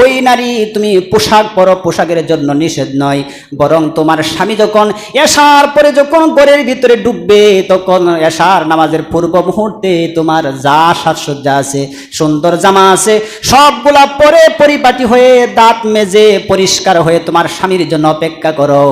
ওই নারী তুমি পোশাক পরো, পোশাকের জন্য নিষেধ নয়, বরং তোমার স্বামী যখন এশার পরে যখন ঘরের ভিতরে ডুববে, তখন এশার নামাজের পূর্ব মুহূর্তে তোমার যা সাজসজ্জা আছে, সুন্দর জামা আছে, সবগুলা পরে পরিপাটি হয়ে দাঁত মেজে পরিষ্কার হয়ে তোমার স্বামীর জন্য অপেক্ষা করো।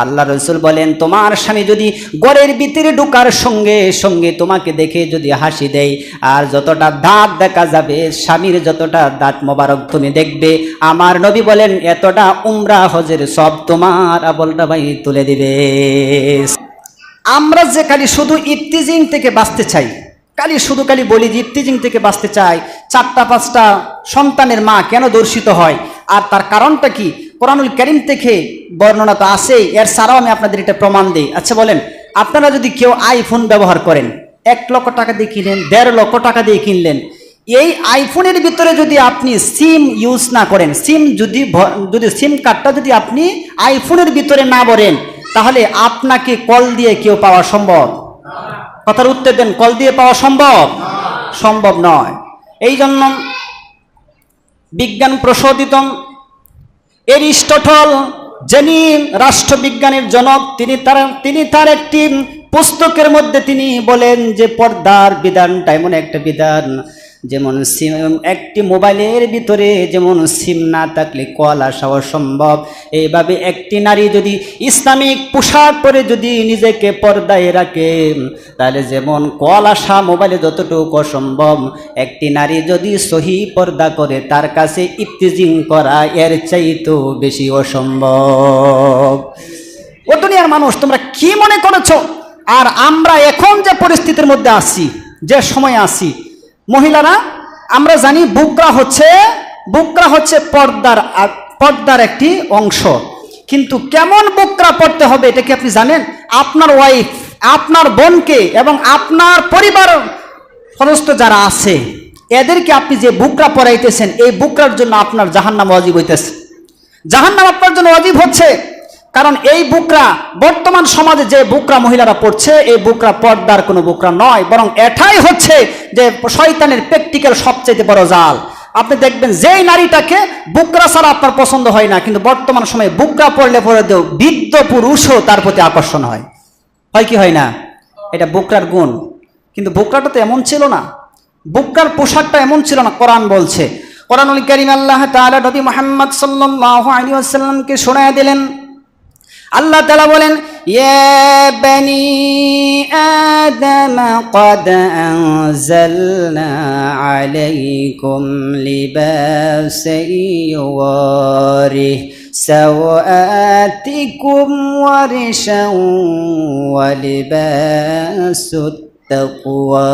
আল্লাহ রাসূল বলেন, তোমার স্বামী যদি ঘরের ভিতরে ঢোকার সঙ্গে সঙ্গে তোমাকে দেখে যদি হাসি দেয়, আর যতটা দাঁত দেখা যাবে, স্বামীর যতটা দাঁত মোবারক তুমি দেখবে, আমার নবী বলেন এতটা উমরা হজের সব তোমার আমলটা ভাই তুলে দিবে। আমরা যে খালি শুধু ইফতিজিং থেকে বাঁচতে চাই, শুধু বলি যে ইফতিজিং থেকে বাঁচতে চাই, 4-5টা সন্তানের মা কেন দর্শিত হয়, আর তার কারণটা কি? কোরআনুল কারীম থেকে বর্ণনা তো আছেই, এর ছাড়াও আমি আপনাদের এটা প্রমাণ দিই। আচ্ছা বলেন, আপনারা যদি কেউ আইফোন ব্যবহার করেন, 1 লক্ষ টাকা দিয়ে কিনলেন, 1.5 লক্ষ টাকা দিয়ে কিনলেন, এই আইফোনের ভিতরে যদি আপনি সিম ইউজ না করেন, যদি সিম কার্ডটা যদি আপনি আইফোনের ভিতরে না ভরেন, তাহলে আপনাকে কল দিয়ে কেউ পাওয়া সম্ভব? কথার উত্তর দেন, কল দিয়ে পাওয়া সম্ভব? সম্ভব নয়। এই জন্য বিজ্ঞান প্রসূত এরিস্টটল, যিনি রাষ্ট্রবিজ্ঞানের জনক, তিনি তার একটি পুস্তকের মধ্যে তিনি বলেন যে পর্দার বিধানটা এমন একটা বিধান, যেমন সিম, একটি মোবাইলের ভিতরে যেমন সিম না থাকলে কল আসা অসম্ভব, এইভাবে একটি নারী যদি ইসলামিক পোশাক পরে যদি নিজেকে পর্দায় রাখে, তাহলে যেমন কল আসা মোবাইলে যতটুকু অসম্ভব, একটি নারী যদি সহি পর্দা করে, তার কাছে ইফতিজিং করা এর চাইতেও বেশি অসম্ভব। ও দুনিয়ার মানুষ, তোমরা কি মনে করেছো? আর আমরা এখন যে পরিস্থিতির মধ্যে আছি, যে সময় আছি, মহিলারা আমরা জানি বুকরা হচ্ছে পর্দার একটি অংশ, কিন্তু কেমন বুকরা পড়তে হবে এটা কি আপনি জানেন? আপনার ওয়াইফ, আপনার বোনকে এবং আপনার পরিবার সদস্য যারা আছে, এদেরকে আপনি যে বুকরা পরাইতেছেন, এই বুকরার জন্য আপনার জাহান্নাম ওয়াজিব হইতেছে। জাহান্নাম আপনার জন্য ওয়াজিব হচ্ছে, কারণ এই বুকরা বর্তমান সমাজে যে বুকরা মহিলারা পড়ছে, এই বুকরা পর্দার কোনো বুকরা নয়, বরং এটাই হচ্ছে যে শয়তানের প্র্যাকটিক্যাল সবচেয়ে বড় জাল। আপনি দেখবেন যেই নারীটাকে বুকরা ছাড়া আপনার পছন্দ হয় না, কিন্তু বর্তমান সময়ে বুকরা পড়লে পরে দেও বৃদ্ধ পুরুষও তার প্রতি আকর্ষণ হয় কি হয় না? এটা বুকরার গুণ। কিন্তু বুকরাটা তো এমন ছিল না, বুকরার পোশাকটা এমন ছিল না। কোরআন বলছে, কোরআনুল কারীম আল্লাহ তাআলা নবী মুহাম্মদ সাল্লাল্লাহু আলাইহি ওয়াসাল্লামকে শোনায় দিলেন। আল্লাহ তাআলা বলেন, ইয়া বানি আদম ক্বাদ আনজালনা আলাইকুম লিবাসান ইউওয়ারি সাওআতিকুম ওয়ারিশান ওয়া লিবাসুত তাকওয়া।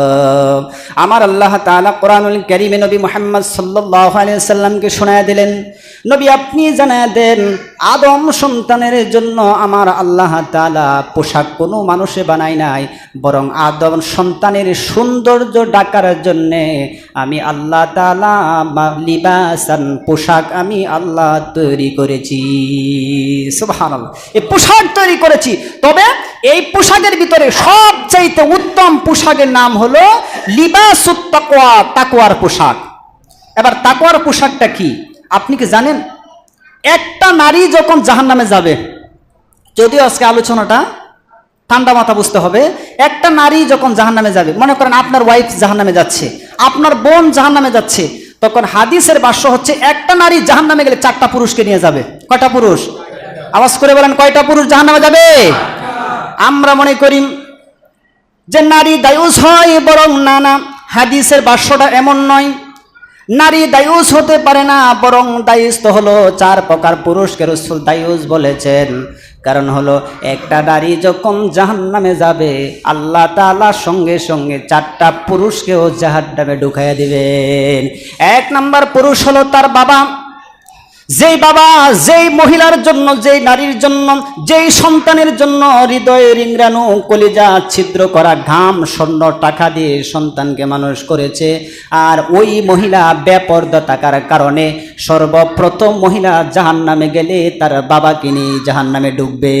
আমার আল্লাহ তাআলা কোরআনুল কারীমে নবী মুহাম্মদ সাল্লাল্লাহু আলাইহি ওয়াসাল্লামকে শোনায় দিলেন, নবী আপনি জানায় দেন, আদম সন্তানের জন্য আমার আল্লাহ তাআলা পোশাক কোনো মানুষে বানায় নাই, বরং আদম সন্তানের সৌন্দর্য ঢাকার জন্যে আমি আল্লাহ তাআলা লিবাসান, পোশাক আমি আল্লাহ তৈরি করেছি। সুবহানাল্লাহ, এই পোশাক তৈরি করেছি। তবে এই পোশাকের ভিতরে সবচাইতে উত্তম পোশাকের নাম হলো লিবাসুত তাকওয়া, তাকওয়ার পোশাক। এবার তাকওয়ার পোশাকটা কি আপনি কি জানেন? একটা নারী যখন জাহান্নামে যাবে, যদিও আজকে আলোচনাটা ঠান্ডা মাথা বুঝতে হবে, একটা নারী যখন জাহান্নামে যাবে, মনে করেন আপনার ওয়াইফ জাহান্নামে যাচ্ছে, আপনার বোন জাহান্নামে যাচ্ছে, তখন হাদিসের ভাষ্য হচ্ছে একটা নারী জাহান্নামে গেলে 4টা পুরুষকে নিয়ে যাবে। কয়টা পুরুষ? আওয়াজ করে বলেন, কয়টা পুরুষ জাহান্নামে যাবে? আমরা মনে করি যে নারী দায়ুস হয়, বরং না, হাদিসের ভাষ্যটা এমন নয়। নারী দায়ুস হতে পারে না, বরং দায়ুস তো হলো 4 প্রকার পুরুষকে রাসূল দায়ুস বলেছেন। কারণ হলো একটা নারী যখন জাহান্নামে যাবে, আল্লাহ তাআলা সঙ্গে সঙ্গে 4টা পুরুষকেও জাহান্নামে ঢুকাইয়া দিবেন। 1 নাম্বার পুরুষ হলো তার বাবা। যেই বাবা, যেই মহিলার জন্য, যেই নারীর জন্য, যেই সন্তানের জন্য হৃদয়ে রিংরানো কলিজা ছিদ্র করা ঘাম স্বর্ণ টাকা দিয়ে সন্তানকে মানুষ করেছে, আর ওই মহিলা বেপরদা থাকার কারণে সর্বপ্রথম মহিলা জাহান্নামে গেলে তার বাবাকে নিয়ে জাহান্নামে ঢুকবে।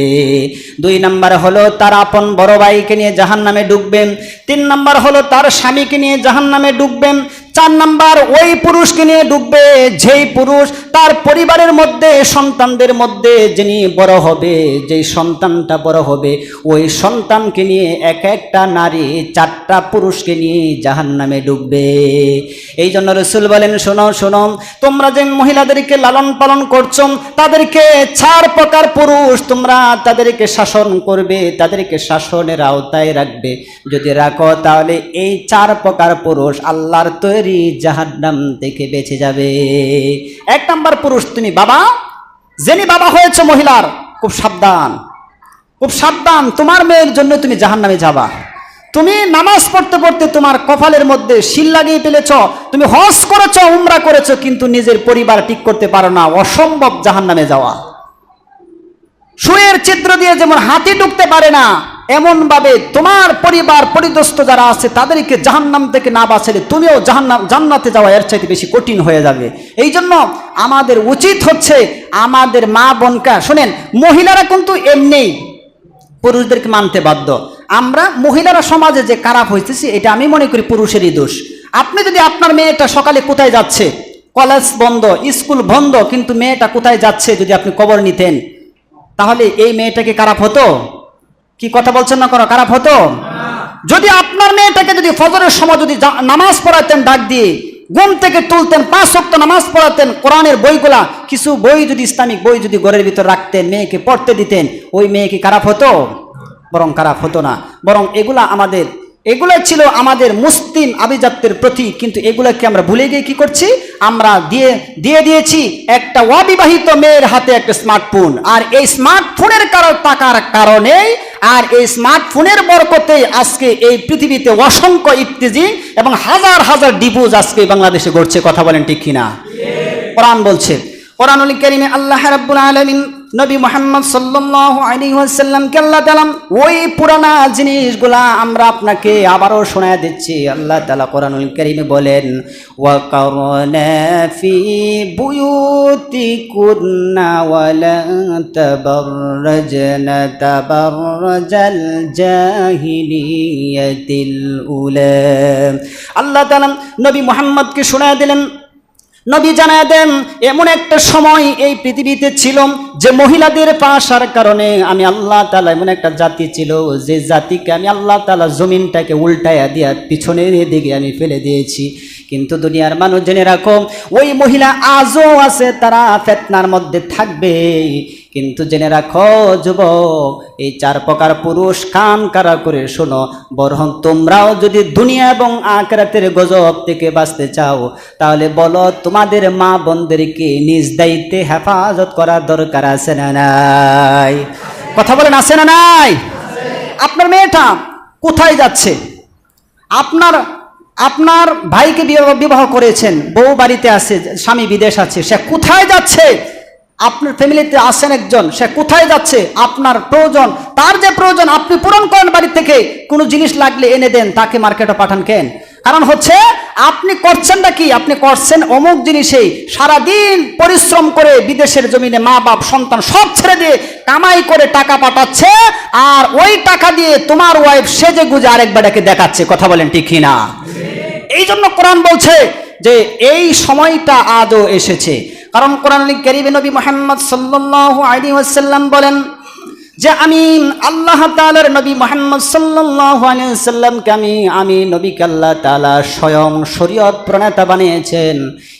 2 নাম্বার হলো তার আপন বড় ভাইকে নিয়ে জাহান্নামে ঢুকবেন। 3 নাম্বার হলো তার স্বামীকে নিয়ে জাহান্নামে ঢুকবেন। 4 নাম্বার ওই পুরুষকে নিয়ে ঢুকবে যেই পুরুষ তার পরিবারের মধ্যে সন্তানদের মধ্যে যিনি বড় হবে, যেই সন্তানটা বড় হবে, ওই সন্তানকে নিয়ে এক একটা নারী 4টা পুরুষকে নিয়ে জাহান্নামে ডুববে। এই জন্য রাসূল বলেন, শোনো শোনো, তোমরা যে মহিলাদেরকে লালন পালন করছো, তাদেরকে 4 প্রকার পুরুষ তোমরা তাদেরকে শাসন করবে, তাদেরকে শাসনের আওতায় রাখবে। যদি রাখো তাহলে এই 4 প্রকার পুরুষ আল্লাহর তৈরি জাহান্নাম থেকে বেঁচে যাবে। 1 নাম্বার পুরুষ, তুমি বাবা, যিনি বাবা হয়েছে মহিলার, খুব সাবধান, খুব সাবধান, তোমার মেয়ের জন্য তুমি জাহান্নামে যাবা। তুমি নামাজ পড়তে পড়তে তোমার কপালের মধ্যে শিল লাগিয়ে ফেলেছ, তুমি হজ করেছো, উমরা করেছো, কিন্তু নিজের পরিবার ঠিক করতে পারো না, অসম্ভব জাহান্নামে যাওয়া। সুয়ের ছিদ্র দিয়ে যেমন হাতি ঢুকতে পারে না, এমন ভাবে তোমার পরিবার পরিদস্ত যারা আছে তাদেরকে জাহান্নাম থেকে না বাঁচালে তুমিও জান্নাতে যাওয়া এর চাইতে বেশি কঠিন হয়ে যাবে। এই জন্য আমাদের উচিত হচ্ছে আমাদের মা বোনকা, শোনেন, মহিলারা কিন্তু এমনি পুরুষদেরকে মানতে বাধ্য। আমরা মহিলারা সমাজে যে খারাপ হইতেছি, এটা আমি মনে করি পুরুষেরই দোষ। আপনি যদি আপনার মেয়েটা সকালে কোথায় যাচ্ছে, কলেজ বন্ধ, স্কুল বন্ধ, কিন্তু মেয়েটা কোথায় যাচ্ছে যদি আপনি খবর নিতেন, তাহলে এই মেয়েটাকে খারাপ হতো? কি কথা বলছেন না, খারাপ হতো? যদি আপনার মেয়েটাকে যদি ফজরের সময় যদি নামাজ পড়াতেন, ডাক দিয়ে ঘুম থেকে তুলতেন, 5 ওয়াক্ত নামাজ পড়াতেন, কোরআনের বইগুলা কিছু বই যদি ইসলামিক বই যদি ঘরের ভিতর রাখতেন, মেয়েকে পড়তে দিতেন, ওই মেয়ে কি খারাপ হতো? বরং খারাপ হতো না। বরং এগুলা ছিল আমাদের মুসলিম আভিজাত্যের প্রতীক, কিন্তু এগুলাকে আমরা ভুলে গিয়ে কি করছি, আমরা দিয়ে দিয়েছি একটা অবিবাহিত মেয়ের হাতে একটা স্মার্টফোন। আর এই স্মার্টফোনের টাকার কারণে আর এই স্মার্টফোনের বরকতে আজকে এই পৃথিবীতে অসংখ্য ইফতিজিং এবং হাজার হাজার ডিভোর্স আজকে বাংলাদেশে ঘটছে। কথা বলেন ঠিক কিনা? কোরআন বলছে, কোরআনুল কারীমে আল্লাহ রাব্বুল আলামিন নবী মুহাম্মদ সাল্লাল্লাহু আলাইহি ওয়াসাল্লামকে আল্লাহ তাআলা ওই পুরানা জিনিসগুলা আমরা আপনাকে আবারও শোনায় দিচ্ছি। আল্লাহ তাআলা কোরআনুল কারীমে বলেন, ওয়া কারনা ফি বুয়ুতিকুন্না ওয়া লা তাবাররাজনা তাবাররাজাল জাহিলিয়াতিল উলা। আল্লাহ তাআলা নবী মুহাম্মদকে শোনায় দিলেন, নবী জানায় দেন, এমন একটা সময় এই পৃথিবীতে ছিল যে মহিলাদের পাশার কারণে আমি আল্লাহ তাআলা, এমন একটা জাতি ছিল যে জাতিকে আমি আল্লাহ তাআলা জমিনটাকে উল্টায়া দিয়া পিছনের দিকে আমি ফেলে দিয়েছি। কিন্তু দুনিয়ার মানুষ জেনে রাখো, ওই মহিলা আজও আছে, তারা ফিতনার মধ্যে থাকবে। কিন্তু জেনে রাখো যুবক, এই 4 প্রকার পুরুষ কান কারা করে শোনো, বরং তোমরাও যদি দুনিয়া এবং আখিরাতের গজব থেকে বাঁচতে চাও, তাহলে বলো তোমাদের মা বোনদেরকে নিজ দায়িত্বে হেফাজত করার দরকার আছে না নাই? কথা বলেন, আছে না নাই? আপনার মেয়েটা কোথায় যাচ্ছে? আপনার ভাইকে বিবাহ করেছেন, বউ বাড়িতে আছে, স্বামী বিদেশ আছে, সে কোথায় যাচ্ছে? আপনার ফ্যামিলিতে আসেন একজন, সে কোথায় যাচ্ছে? আপনার প্রয়োজন, তার যে প্রয়োজন আপনি পূরণ করেন, বাড়ি থেকে কোনো জিনিস লাগলে এনে দেন, তাকে মার্কেটে পাঠান কেন? কারণ হচ্ছে আপনি করছেনটা কি, আপনি করছেন অমুক জিনিসেই সারাদিন পরিশ্রম করে বিদেশের জমিনে মা বাপ সন্তান সব ছেড়ে দিয়ে কামাই করে টাকা পাঠাচ্ছে, আর ওই টাকা দিয়ে তোমার ওয়াইফ সেজে গুজে আরেক বেটাকে দেখাচ্ছে। কথা বলেন ঠিক কিনা? এই জন্য কোরআন বলছে যে এই সময়টা আজও এসেছে। কারণ কোরআনুল কারীমে নবী মুহাম্মদ সাল্লাল্লাহু আলাইহি ওয়াসাল্লাম বলেন যে আমি আল্লাহ তাআলার নবী মুহাম্মদ সাল্লাল্লাহু আলাইহি ওয়াসাল্লামকে আমি নবীকে আল্লাহ তাআলা স্বয়ং শরীয়ত প্রণেতা বানিয়েছেন,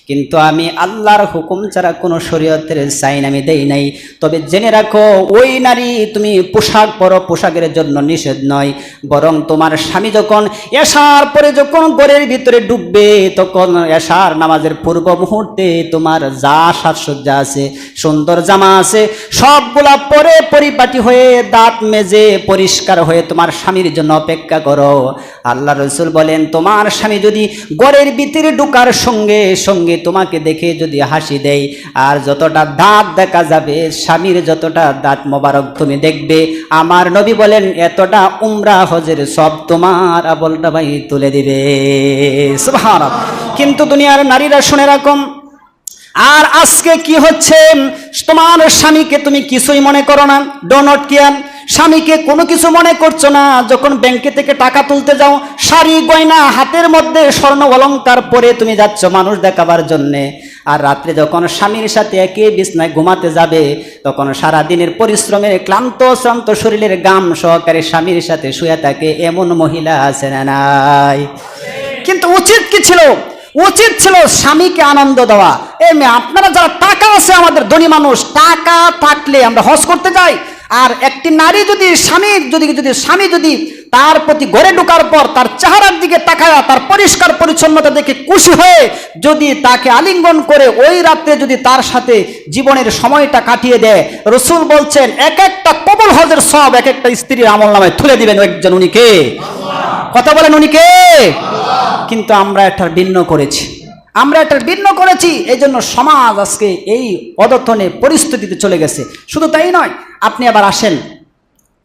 কিন্তু আমি আল্লাহর হুকুম ছাড়া কোনো শরীয়তের সাইন আমি দেই নাই। তবে জেনে রাখো, ওই নারী তুমি পোশাক পরো, পোশাকের জন্য নিষেধ নয়, বরং তোমার স্বামী যখন এশার পরে যখন ঘরের ভিতরে ডুববে, তখন এশার নামাজের পূর্ব মুহূর্তে তোমার যা সাজসজ্জা আছে, সুন্দর জামা আছে, সবগুলা পরে পরিপাটি হয়ে দাঁত মেজে পরিষ্কার হয়ে তোমার স্বামীর জন্য অপেক্ষা করো। আল্লাহ রাসূল বলেন, তোমার স্বামী যদি ঘরের ভিতরে ঢোকার সঙ্গে সঙ্গে তোমাকে দেখে যদি হাসি দেয়, আর যতটা দাঁত দেখা যাবে, স্বামীর যতটা দাঁত মোবারক তুমি দেখবে, আমার নবী বলেন এতটা উমরা হজের সব তোমার আবলটা ভাই তুলে দিবে। সুবহানাল্লাহ। কিন্তু দুনিয়ার নারীরা শুনে রাখো, আর আজকে কি হচ্ছে, তোমার স্বামীকে তুমি কিছুই মনে করো না, ডো নট কেয়ার, স্বামীকে কোনো কিছু মনে করছো না। যখন ব্যাংকে থেকে টাকা তুলতে যাও, শাড়ি গয়না হাতের মধ্যে স্বর্ণ অলংকার পরে তুমি যাচ্ছ মানুষ দেখাবার জন্যে, আর রাত্রে যখন স্বামীর সাথে একই বিছনায় ঘুমাতে যাবে তখন সারা দিনের পরিশ্রমের ক্লান্ত শ্রান্ত শরীরের গাম সহকারে স্বামীর সাথে শুয়ে থাকে এমন মহিলা আছে না নাই? কিন্তু উচিত কি ছিল? উচিত ছিল স্বামীকে আনন্দ দেওয়া। এই মেয়ে, আপনারা যারা টাকা আছে, আমাদের ধনী মানুষ, টাকা থাকলে আমরা হজ করতে যাই। আর একটি নারী যদি স্বামী যদি তার প্রতি ঘরে ঢোকার পর তার চেহারার দিকে তাকায়, তার পরিষ্কার পরিচ্ছন্নতা দেখে খুশি হয়ে যদি তাকে আলিঙ্গন করে ওই রাত্রে যদি তার সাথে জীবনের সময়টা কাটিয়ে দেয়, রাসূল বলছেন এক একটা কবুল হজের সওয়াব এক একটা স্ত্রীর আমলনামায় তুলে দিবেন একজন। উনি কে? কথা বলেন, উনি কে? কিন্তু আমরা এটার ভিন্ন করেছি। এই জন্য সমাজ আজকে এই অধঃপতনে পরিস্থিতিতে চলে গেছে। শুধু তাই নয়, আপনি আবার আসেন,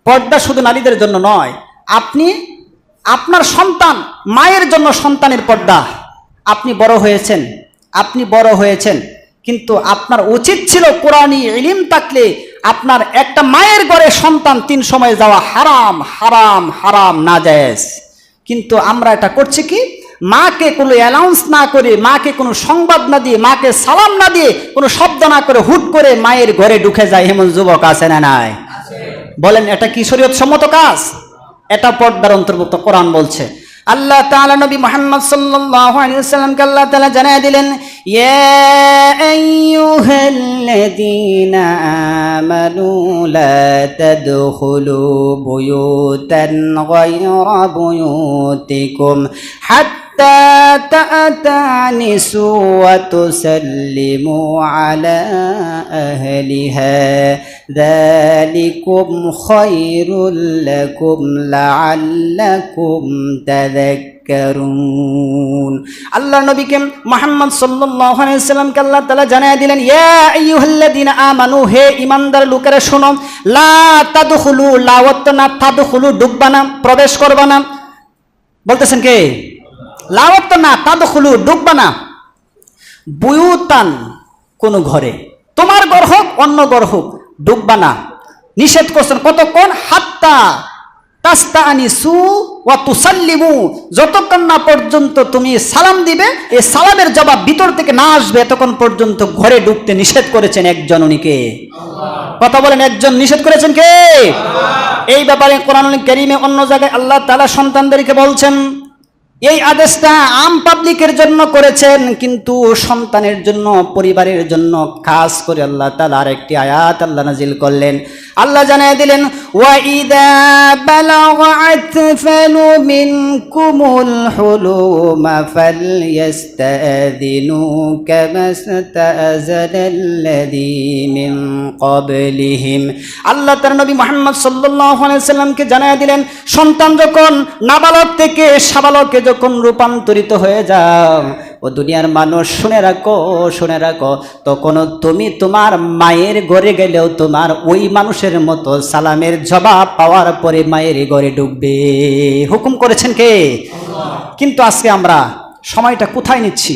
পর্দা শুধু নারীদের জন্য নয়। আপনি আপনার সন্তান, মায়ের জন্য সন্তানের পর্দা। আপনি বড় হয়েছেন, কিন্তু আপনার উচিত ছিল কোরআনী ইলম থাকলে আপনার একটা মায়ের ঘরে সন্তান 3 সময় যাওয়া হারাম হারাম হারাম নাজায়েজ। কিন্তু আমরা এটা করছি কি? মাকে কোনো অ্যানাউন্স না করে, মাকে কোনো সংবাদ না দিয়ে, মাকে সালাম না দিয়ে, কোনো শব্দ না করে হুট করে মায়ের ঘরে ঢুকে যায় এমন যুবক আছে না নাই? বলেন, এটা কি শরীয়ত সম্মত কাজ? এটা পর্দার অন্তর্ভুক্ত। কোরআন বলছে, আল্লাহ তাআলা নবী মুহাম্মদ সাল্লাল্লাহু আলাইহি ওয়াসাল্লামকে আল্লাহ তাআলা জানিয়ে দিলেন, ইয়া আইয়ুহাল্লাযীনা আমানু লা তাদখুলু বুয়ুতান গায়রা বুয়ুতিকুম হাত্তা তা'তানিসু ওয়া তুসাল্লিমু আলা আহলিহা যালিকুম খায়রুল লাকুম লাআল্লাকুম তাযাক্কারুন। আল্লাহ নবীকে মুহাম্মদ সাল্লাল্লাহু আলাইহি ওয়াসাল্লামকে আল্লাহ তাআলা জানিয়ে দিলেন, ইয়া আইয়ুহাল্লাযীনা আমানু, হে ঈমানদার লোকেরা শোনো, লা তাদখুলু, লা ওয়াতনা তাদখুলু, ঢুকবা না, প্রবেশ করবা না। বলতেছেন কে? লা ওয়াতনা তাদখুলু, ঢুকবা না, বুয়ুতান, কোন ঘরে, তোমার ঘর হোক অন্য ঘর হোক, ঢুকবা না। নিষেধ করছেন কতক্ষণ? হাত্তা তাস্তানিসু ওয়া তুসাল্লিমু, যতক্ষণ না পর্যন্ত তুমি সালাম দিবে, এই সালামের জবাব ভিতর থেকে না আসবে ততক্ষণ পর্যন্ত ঘরে ঢুকতে নিষেধ করেছেন একজন। উনি কে? কথা বলেন, একজন নিষেধ করেছেন কে? এই ব্যাপারে কোরআনুল কারীমে অন্য জায়গায় আল্লাহ তাআলা সন্তানদেরকে বলছেন, এই আদেশটা আম পাবলিকের জন্য করেছেন, কিন্তু সন্তানের জন্য, পরিবারের জন্য খাস করে আল্লাহ তাআলা আরেকটি আয়াত আল্লাহ নাজিল করলেন। আল্লাহ জানিয়ে দিলেন, ওয়া ইযা বালাগা আতফালু মিনকুমুল হুলুমা ফালইস্তাযিনু কামাস্তাযানাল্লাযী মিন ক্বাবলিহিম। আল্লাহ তাআলা নবী মুহাম্মদ সাল্লাল্লাহু আলাইহি ওয়াসাল্লামকে জানিয়ে দিলেন, সন্তান যখন নাবালক থেকে সাবালকে যখন রূপান্তরিত হয়ে যাও, ও দুনিয়ার মানুষ শুনে রাখো, তখন তুমি তোমার মায়ের ঘরে গেলেও তোমার ওই মানুষের মতো সালামের জবাব পাওয়ার পরে মায়ের ঘরে ঢুকবে। হুকুম করেছেন কে? কিন্তু আজকে আমরা সময়টা কোথায় নিচ্ছি?